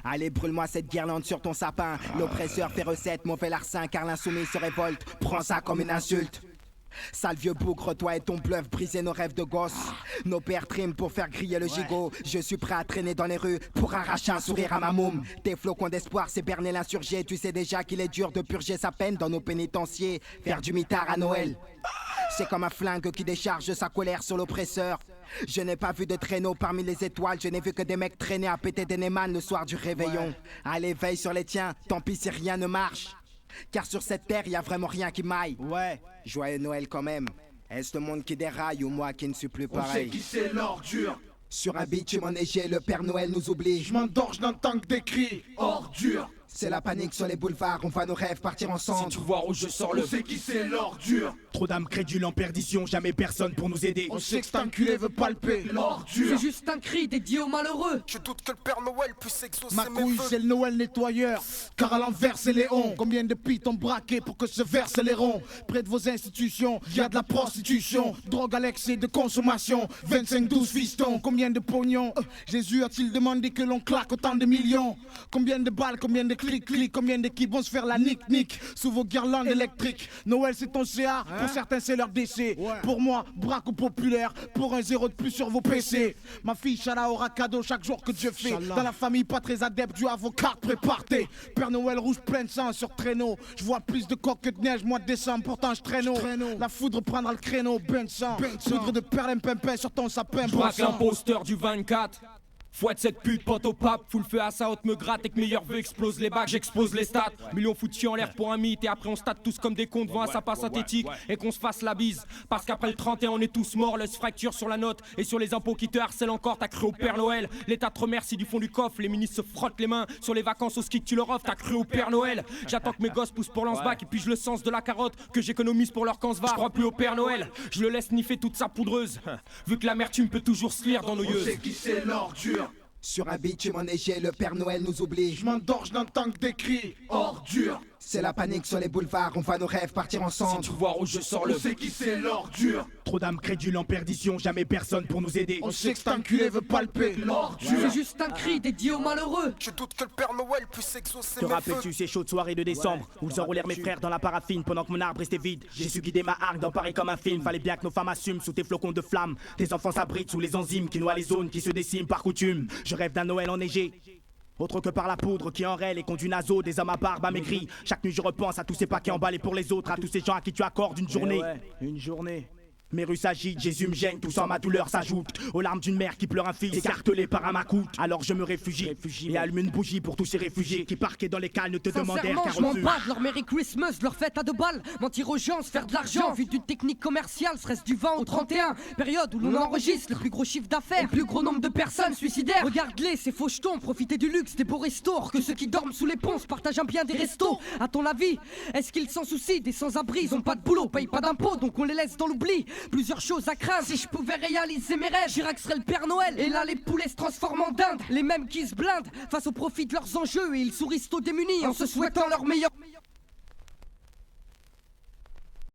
Allez, brûle-moi cette guirlande sur ton sapin. L'oppresseur fait recette, mauvais larcin, car l'insoumis se révolte. Prends ça comme une insulte. Sale vieux bougre, toi et ton bluff, briser nos rêves de gosse. Nos pères triment pour faire griller le gigot. Je suis prêt à traîner dans les rues pour arracher un sourire à ma môme. Tes flocons d'espoir, c'est berner l'insurgé. Tu sais déjà qu'il est dur de purger sa peine dans nos pénitenciers. Faire du mitard à Noël, c'est comme un flingue qui décharge sa colère sur l'oppresseur. Je n'ai pas vu de traîneau parmi les étoiles. Je n'ai vu que des mecs traîner à péter des Neyman le soir du réveillon. Allez, veille sur les tiens, tant pis si rien ne marche. Car sur cette terre, y a vraiment rien qui m'aille. Ouais, joyeux Noël quand même. Est-ce le monde qui déraille ou moi qui ne suis plus pareil? On sait qui c'est l'ordure. Sur un bitume enneigé, le Père Noël nous oublie. Je m'endors, je n'entends que des cris. Ordure. C'est la panique sur les boulevards, on voit nos rêves partir ensemble. Si tu vois où je sors le... On sait qui c'est l'ordure. Trop d'âmes crédules en perdition, jamais personne pour nous aider. On sait que cet enculé veut palper l'ordure. C'est juste un cri dédié aux malheureux. Je doute que le Père Noël puisse exaucer Ma mes couille vœux. c'est le Noël nettoyeur. Car à l'envers c'est Léon. Combien de pites ont braqué pour que se versent les ronds? Près de vos institutions, y a de la prostitution. Drogue à l'excès de consommation. 25-12 fistons, combien de pognon? Jésus a-t-il demandé que l'on claque autant de millions? Combien de balles, combien de clics, combien d'équipes vont se faire la nique sous vos guirlandes électriques? Noël c'est ton CA, pour certains c'est leur décès. Pour moi, braque au populaire, pour un zéro de plus sur vos PC. Ma fille Chala aura cadeau chaque jour que Dieu fait. Dans la famille pas très adepte du avocat, prépare-t'es. Père Noël rouge plein de sang sur traîneau. Je vois plus de coques que de neige mois de décembre, pourtant je traîneau. La foudre prendra le créneau, ben de sang. Poudre de perles pimpin sur ton sapin. Braque l'imposteur du 24. Fouette cette pute, pote au pape, fout le feu à sa haute, me gratte et que meilleur vœu explose les bacs, j'explose les stats. Millions foutus en l'air pour un mythe et après on state tous comme des cons devant un sapin synthétique et qu'on se fasse la bise. Parce qu'après le 31 on est tous morts, laisse fracture sur la note et sur les impôts qui te harcèlent encore, t'as cru au Père Noël. L'État te remercie du fond du coffre, les ministres se frottent les mains sur les vacances au ski que tu leur offres, t'as cru au Père Noël. J'attends que mes gosses poussent pour lance-bac et puis je le sens de la carotte que j'économise pour leur camp se va. Je crois plus au Père Noël, je le laisse sniffer toute sa poudreuse. Vu que l'amertume peut toujours se lire dans nos yeux. On sait qui c'est l'ordure. Sur un bitume enneigé, le Père Noël nous oublie. Je m'endors, je n'entends que des cris. Ordure. C'est la panique sur les boulevards, on voit nos rêves partir ensemble. Si tu vois où je sors le... On sait qui c'est l'ordure. Trop d'âmes crédules en perdition, jamais personne pour nous aider. On sait que cet enculé veut palper l'ordure. C'est juste un cri dédié aux malheureux. Je doute que le Père Noël puisse exaucer Te mes vœux. rappelles-tu ces chaudes soirées de décembre où ils enroulèrent mes frères dans la paraffine pendant que mon arbre restait vide? J'ai su guider ma arc dans Paris comme un film. Fallait bien que nos femmes assument sous tes flocons de flammes. Tes enfants s'abritent sous les enzymes qui noient les zones qui se déciment par coutume. Je rêve d'un Noël enneigé, autre que par la poudre qui enraie les conduits nasaux des hommes à barbe amaigris. Chaque nuit je repense à tous ces paquets emballés pour les autres, à tous ces gens à qui tu accordes une journée. Une journée. Mes rues s'agitent, Jésus me gêne, tout ça ma douleur s'ajoute aux larmes d'une mère qui pleure un fils écartelé par un macoute. Alors je me réfugie et allume une bougie pour tous ces réfugiés qui parqués dans les cales ne te demandèrent qu'un je m'en refuge. bats de leur Merry Christmas, de leur fête à 2 balles. Mentir aux gens, se faire de l'argent, vu d'une technique commerciale, serait-ce du 20 au 31. Période où l'on enregistre le plus gros chiffre d'affaires, le plus gros nombre de personnes suicidaires. Regarde-les, ces faux jetons, profiter du luxe, des beaux restos, que ceux qui dorment sous les ponts se partagent un bien des restos. À ton avis, est-ce qu'ils s'en soucient des sans-abri? Ils ont pas de boulot, payent pas d'impôts, donc on les laisse dans l'oubli. Plusieurs choses à craindre, si je pouvais réaliser mes rêves, Chirac serait le Père Noël. Et là les poulets se transforment en dinde, les mêmes qui se blindent face au profit de leurs enjeux, et ils sourient aux démunis en se souhaitant leur meilleur.